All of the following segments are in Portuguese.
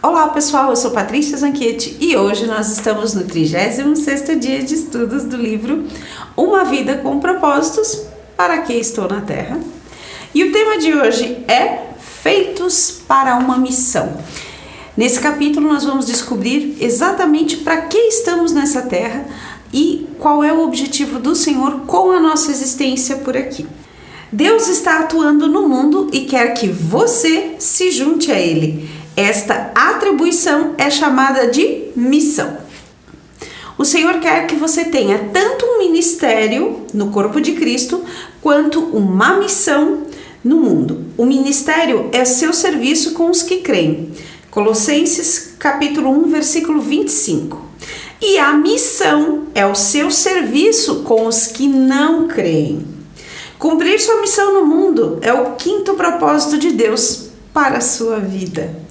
Olá pessoal, eu sou Patrícia Zanchetti e hoje nós estamos no 36º dia de estudos do livro Uma Vida com Propósitos, Para que Estou na Terra? E o tema de hoje é Feitos para uma Missão. Nesse capítulo nós vamos descobrir exatamente para que estamos nessa terra e qual é o objetivo do Senhor com a nossa existência por aqui. Deus está atuando no mundo e quer que você se junte a Ele. Esta atribuição é chamada de missão. O Senhor quer que você tenha tanto um ministério no corpo de Cristo, quanto uma missão no mundo. O ministério é seu serviço com os que creem. Colossenses capítulo 1, versículo 25. E a missão é o seu serviço com os que não creem. Cumprir sua missão no mundo é o quinto propósito de Deus para a sua vida.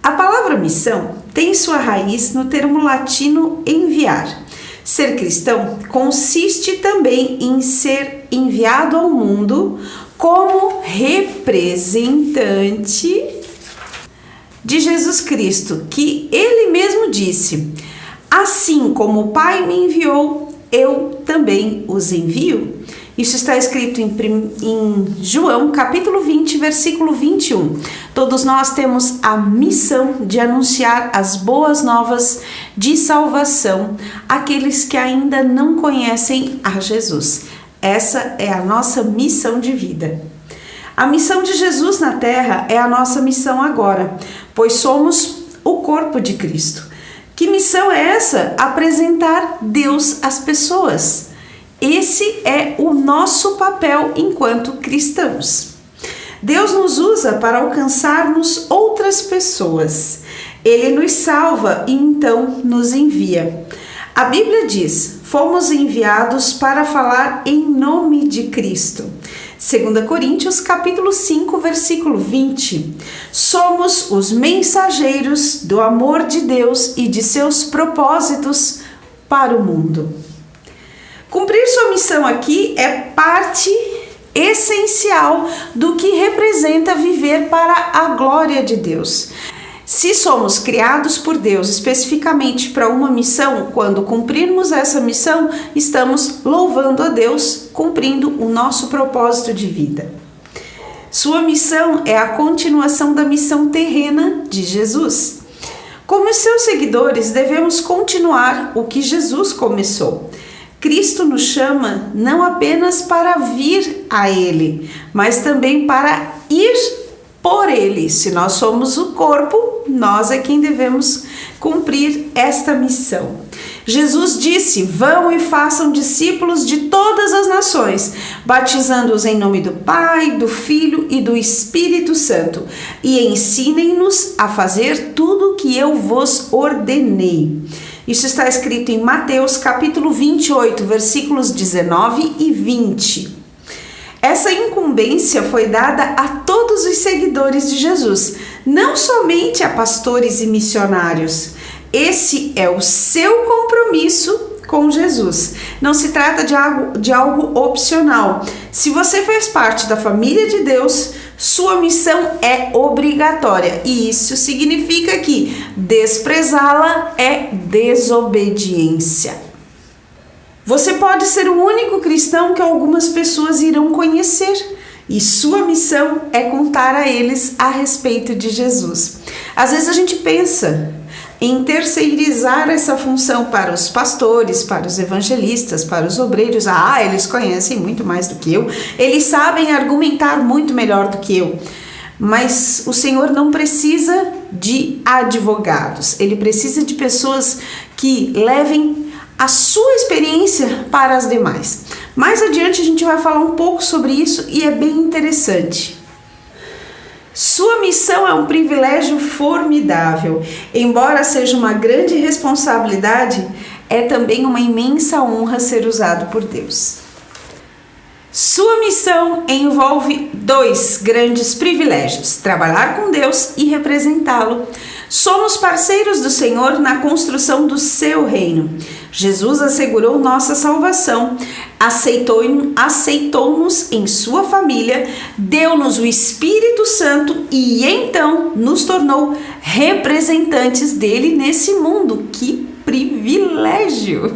A palavra missão tem sua raiz no termo latino enviar. Ser cristão consiste também em ser enviado ao mundo como representante de Jesus Cristo, que Ele mesmo disse: assim como o Pai me enviou, eu também os envio. Isso está escrito em João, capítulo 20, versículo 21. Todos nós temos a missão de anunciar as boas novas de salvação àqueles que ainda não conhecem a Jesus. Essa é a nossa missão de vida. A missão de Jesus na terra é a nossa missão agora, pois somos o corpo de Cristo. Que missão é essa? Apresentar Deus às pessoas. Esse é o nosso papel enquanto cristãos. Deus nos usa para alcançarmos outras pessoas. Ele nos salva e então nos envia. A Bíblia diz: fomos enviados para falar em nome de Cristo. 2 Coríntios capítulo 5, versículo 20. Somos os mensageiros do amor de Deus e de seus propósitos para o mundo. Cumprir sua missão aqui é parte essencial do que representa viver para a glória de Deus. Se somos criados por Deus especificamente para uma missão, quando cumprirmos essa missão, estamos louvando a Deus, cumprindo o nosso propósito de vida. Sua missão é a continuação da missão terrena de Jesus. Como seus seguidores, devemos continuar o que Jesus começou. Cristo nos chama não apenas para vir a Ele, mas também para ir por Ele. Se nós somos o corpo, nós é quem devemos cumprir esta missão. Jesus disse: vão e façam discípulos de todas as nações, batizando-os em nome do Pai, do Filho e do Espírito Santo, e ensinem-nos a fazer tudo o que eu vos ordenei. Isso está escrito em Mateus capítulo 28, versículos 19 e 20. Essa incumbência foi dada a todos os seguidores de Jesus, não somente a pastores e missionários. Esse é o seu compromisso com Jesus. Não se trata de algo opcional. Se você faz parte da família de Deus, sua missão é obrigatória. E isso significa que desprezá-la é desobediência. Você pode ser o único cristão que algumas pessoas irão conhecer. E sua missão é contar a eles a respeito de Jesus. Às vezes a gente pensa em terceirizar essa função para os pastores, para os evangelistas, para os obreiros. Eles conhecem muito mais do que eu, eles sabem argumentar muito melhor do que eu. Mas o Senhor não precisa de advogados, Ele precisa de pessoas que levem a sua experiência para as demais. Mais adiante a gente vai falar um pouco sobre isso e é bem interessante. Sua missão é um privilégio formidável. Embora seja uma grande responsabilidade, é também uma imensa honra ser usado por Deus. Sua missão envolve dois grandes privilégios: trabalhar com Deus e representá-lo. Somos parceiros do Senhor na construção do seu reino. Jesus assegurou nossa salvação, aceitou-nos em sua família, deu-nos o Espírito Santo e então nos tornou representantes dele nesse mundo. Que privilégio!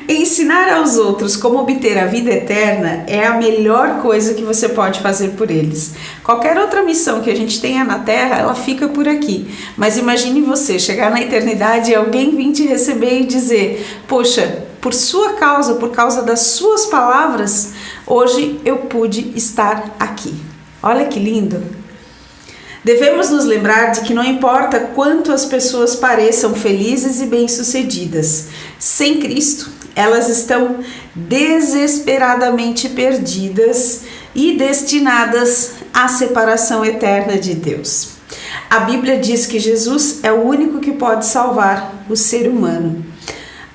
Ensinar aos outros como obter a vida eterna é a melhor coisa que você pode fazer por eles. Qualquer outra missão que a gente tenha na Terra, ela fica por aqui. Mas imagine você chegar na eternidade e alguém vir te receber e dizer: poxa, por sua causa, por causa das suas palavras, hoje eu pude estar aqui. Olha que lindo! Devemos nos lembrar de que não importa quanto as pessoas pareçam felizes e bem-sucedidas, sem Cristo, elas estão desesperadamente perdidas e destinadas à separação eterna de Deus. A Bíblia diz que Jesus é o único que pode salvar o ser humano.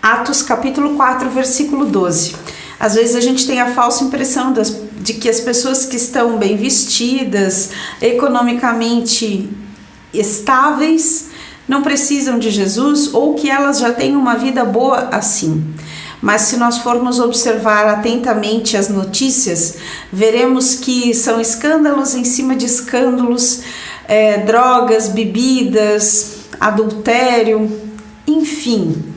Atos capítulo 4, versículo 12. Às vezes a gente tem a falsa impressão de que as pessoas que estão bem vestidas, economicamente estáveis, não precisam de Jesus ou que elas já têm uma vida boa assim. Mas se nós formos observar atentamente as notícias, veremos que são escândalos em cima de escândalos, drogas, bebidas, adultério, enfim.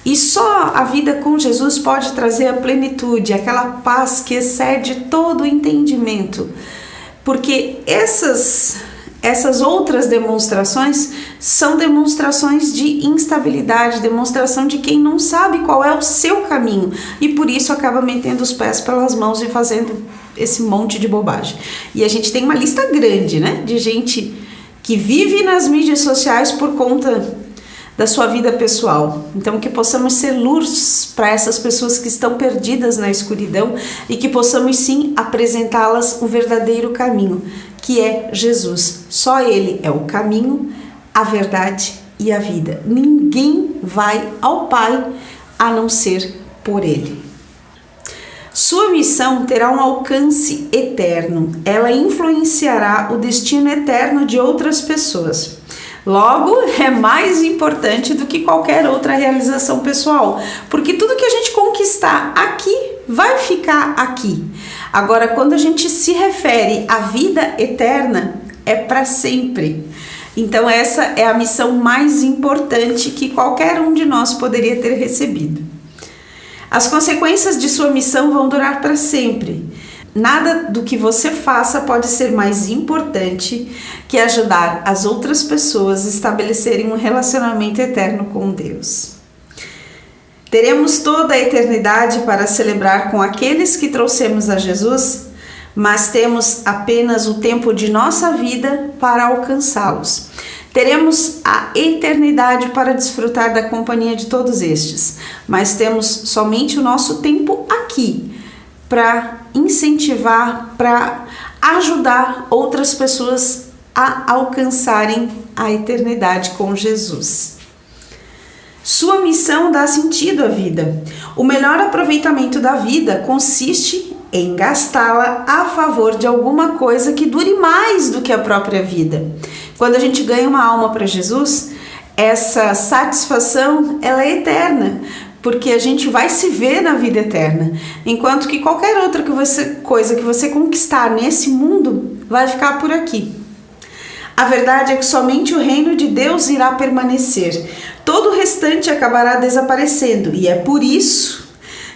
E só a vida com Jesus pode trazer a plenitude, aquela paz que excede todo o entendimento. Porque essas outras demonstrações são demonstrações de instabilidade, demonstração de quem não sabe qual é o seu caminho e por isso acaba metendo os pés pelas mãos e fazendo esse monte de bobagem. E a gente tem uma lista grande, né, de gente que vive nas mídias sociais por conta da sua vida pessoal. Então que possamos ser luz para essas pessoas que estão perdidas na escuridão e que possamos sim apresentá-las o verdadeiro caminho, que é Jesus. Só Ele é o caminho, a verdade e a vida. Ninguém vai ao Pai a não ser por Ele. Sua missão terá um alcance eterno. Ela influenciará o destino eterno de outras pessoas. Logo, é mais importante do que qualquer outra realização pessoal, porque tudo que a gente conquistar aqui vai ficar aqui. Agora, quando a gente se refere à vida eterna, é para sempre. Então, essa é a missão mais importante que qualquer um de nós poderia ter recebido. As consequências de sua missão vão durar para sempre. Nada do que você faça pode ser mais importante que ajudar as outras pessoas a estabelecerem um relacionamento eterno com Deus. Teremos toda a eternidade para celebrar com aqueles que trouxemos a Jesus, mas temos apenas o tempo de nossa vida para alcançá-los. Teremos a eternidade para desfrutar da companhia de todos estes, mas temos somente o nosso tempo aqui para incentivar, para ajudar outras pessoas a alcançarem a eternidade com Jesus. Sua missão dá sentido à vida. O melhor aproveitamento da vida consiste em gastá-la a favor de alguma coisa que dure mais do que a própria vida. Quando a gente ganha uma alma para Jesus, essa satisfação ela é eterna, porque a gente vai se ver na vida eterna, enquanto que qualquer outra coisa que você conquistar nesse mundo vai ficar por aqui. A verdade é que somente o reino de Deus irá permanecer, todo o restante acabará desaparecendo, e é por isso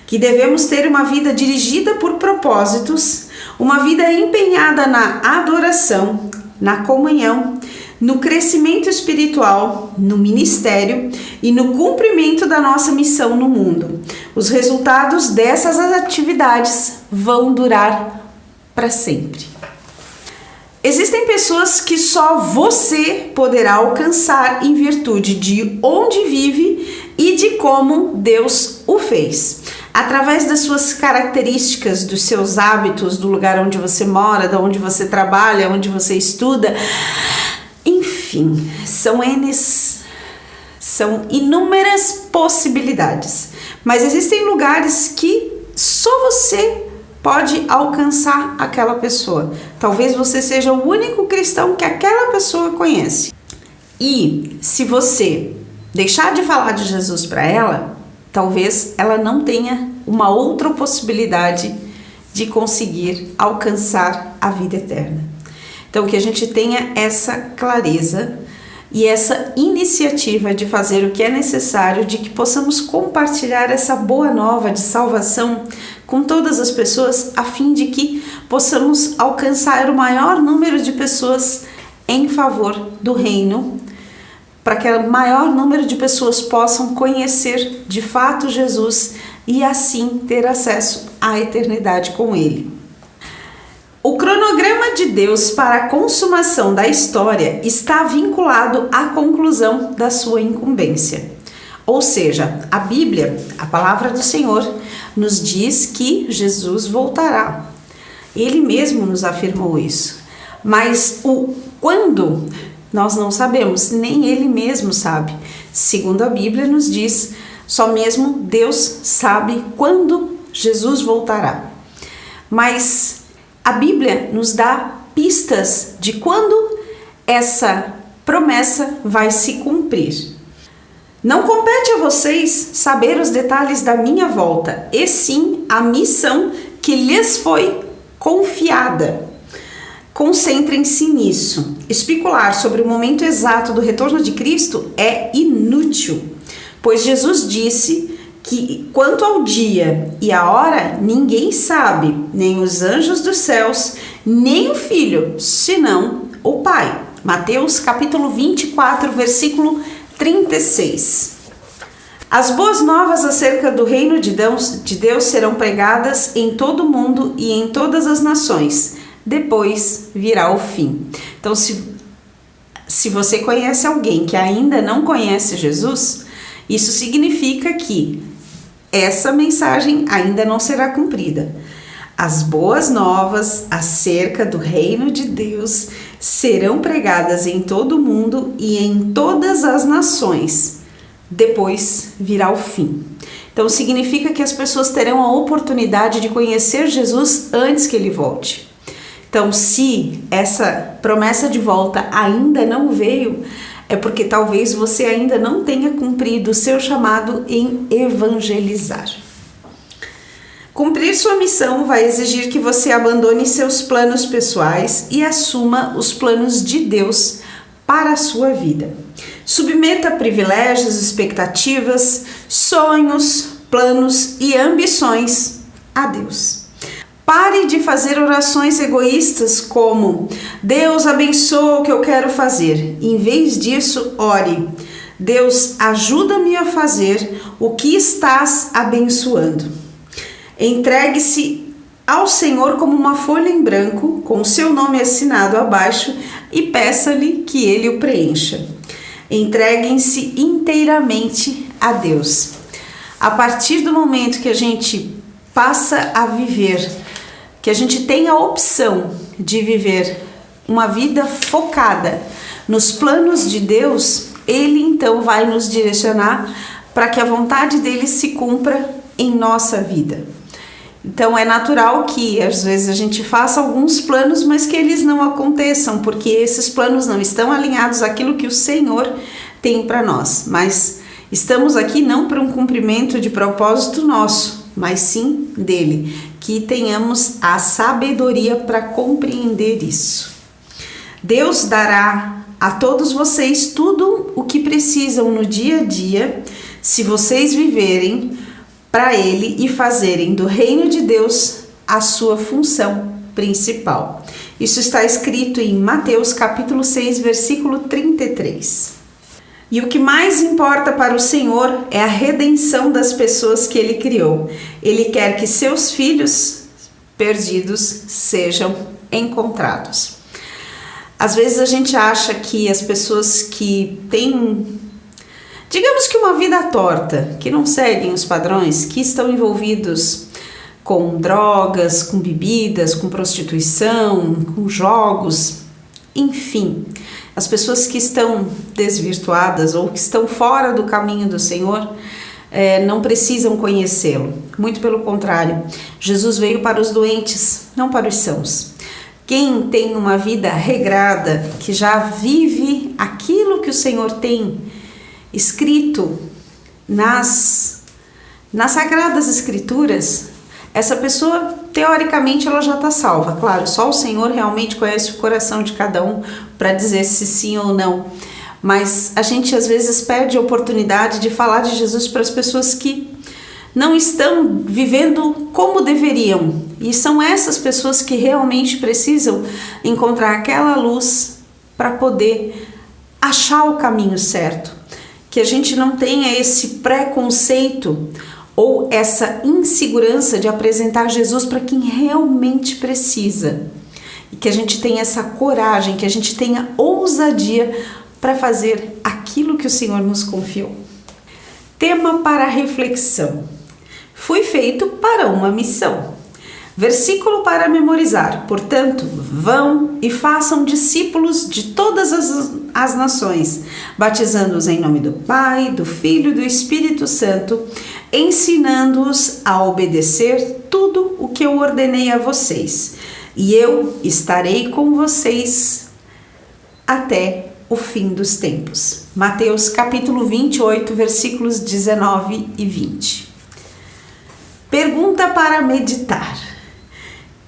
que devemos ter uma vida dirigida por propósitos, uma vida empenhada na adoração, na comunhão, no crescimento espiritual, no ministério e no cumprimento da nossa missão no mundo. Os resultados dessas atividades vão durar para sempre. Existem pessoas que só você poderá alcançar em virtude de onde vive e de como Deus o fez. Através das suas características, dos seus hábitos, do lugar onde você mora, de onde você trabalha, onde você estuda. Enfim, são inúmeras possibilidades, mas existem lugares que só você pode alcançar aquela pessoa. Talvez você seja o único cristão que aquela pessoa conhece. E se você deixar de falar de Jesus para ela, talvez ela não tenha uma outra possibilidade de conseguir alcançar a vida eterna. Então, que a gente tenha essa clareza e essa iniciativa de fazer o que é necessário, de que possamos compartilhar essa boa nova de salvação com todas as pessoas, a fim de que possamos alcançar o maior número de pessoas em favor do reino, para que o maior número de pessoas possam conhecer de fato Jesus e assim ter acesso à eternidade com Ele. O cronograma de Deus para a consumação da história está vinculado à conclusão da sua incumbência. Ou seja, a Bíblia, a palavra do Senhor, nos diz que Jesus voltará. Ele mesmo nos afirmou isso. Mas o quando nós não sabemos, nem Ele mesmo sabe. Segundo a Bíblia nos diz, só mesmo Deus sabe quando Jesus voltará. Mas a Bíblia nos dá pistas de quando essa promessa vai se cumprir. Não compete a vocês saber os detalhes da minha volta, e sim a missão que lhes foi confiada. Concentrem-se nisso. Especular sobre o momento exato do retorno de Cristo é inútil, pois Jesus disse que quanto ao dia e a hora ninguém sabe, nem os anjos dos céus, nem o Filho, senão o Pai. Mateus capítulo 24, versículo 36. As boas novas acerca do reino de Deus serão pregadas em todo o mundo e em todas as nações. Depois virá o fim. Então, se você conhece alguém que ainda não conhece Jesus, isso significa que essa mensagem ainda não será cumprida. As boas novas acerca do reino de Deus serão pregadas em todo o mundo e em todas as nações. Depois virá o fim. Então significa que as pessoas terão a oportunidade de conhecer Jesus antes que ele volte. Então, se essa promessa de volta ainda não veio, é porque talvez você ainda não tenha cumprido o seu chamado em evangelizar. Cumprir sua missão vai exigir que você abandone seus planos pessoais e assuma os planos de Deus para a sua vida. Submeta privilégios, expectativas, sonhos, planos e ambições a Deus. Pare de fazer orações egoístas como Deus abençoa o que eu quero fazer. Em vez disso, ore: Deus, ajuda-me a fazer o que estás abençoando. Entregue-se ao Senhor como uma folha em branco, com o seu nome assinado abaixo, e peça-lhe que ele o preencha. Entreguem-se inteiramente a Deus. A partir do momento que a gente passa a viver, que a gente tem a opção de viver uma vida focada nos planos de Deus, Ele então vai nos direcionar para que a vontade dele se cumpra em nossa vida. Então é natural que às vezes a gente faça alguns planos, mas que eles não aconteçam, porque esses planos não estão alinhados àquilo que o Senhor tem para nós. Mas estamos aqui não para um cumprimento de propósito nosso, mas sim dele, que tenhamos a sabedoria para compreender isso. Deus dará a todos vocês tudo o que precisam no dia a dia, se vocês viverem para Ele e fazerem do reino de Deus a sua função principal. Isso está escrito em Mateus capítulo 6, versículo 33. E o que mais importa para o Senhor é a redenção das pessoas que Ele criou. Ele quer que seus filhos perdidos sejam encontrados. Às vezes a gente acha que as pessoas que têm, digamos que uma vida torta, que não seguem os padrões, que estão envolvidos com drogas, com bebidas, com prostituição, com jogos, enfim, as pessoas que estão desvirtuadas ou que estão fora do caminho do Senhor, não precisam conhecê-lo. Muito pelo contrário, Jesus veio para os doentes, não para os sãos. Quem tem uma vida regrada, que já vive aquilo que o Senhor tem escrito nas Sagradas Escrituras, essa pessoa, teoricamente, ela já está salva. Claro, só o Senhor realmente conhece o coração de cada um para dizer se sim ou não. Mas a gente às vezes perde a oportunidade de falar de Jesus para as pessoas que não estão vivendo como deveriam. E são essas pessoas que realmente precisam encontrar aquela luz para poder achar o caminho certo. Que a gente não tenha esse preconceito ou essa insegurança de apresentar Jesus para quem realmente precisa. E que a gente tenha essa coragem, que a gente tenha ousadia para fazer aquilo que o Senhor nos confiou. Tema para reflexão. Fui feito para uma missão. Versículo para memorizar. Portanto, vão e façam discípulos de todas as nações, batizando-os em nome do Pai, do Filho e do Espírito Santo, ensinando-os a obedecer tudo o que eu ordenei a vocês. E eu estarei com vocês até o fim dos tempos. Mateus capítulo 28, versículos 19 e 20. Pergunta para meditar.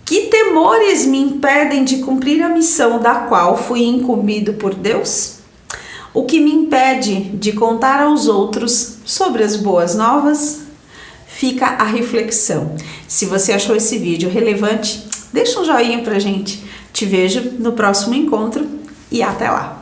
Que temores me impedem de cumprir a missão da qual fui incumbido por Deus? O que me impede de contar aos outros sobre as boas novas? Fica a reflexão. Se você achou esse vídeo relevante, deixa um joinha pra gente. Te vejo no próximo encontro e até lá!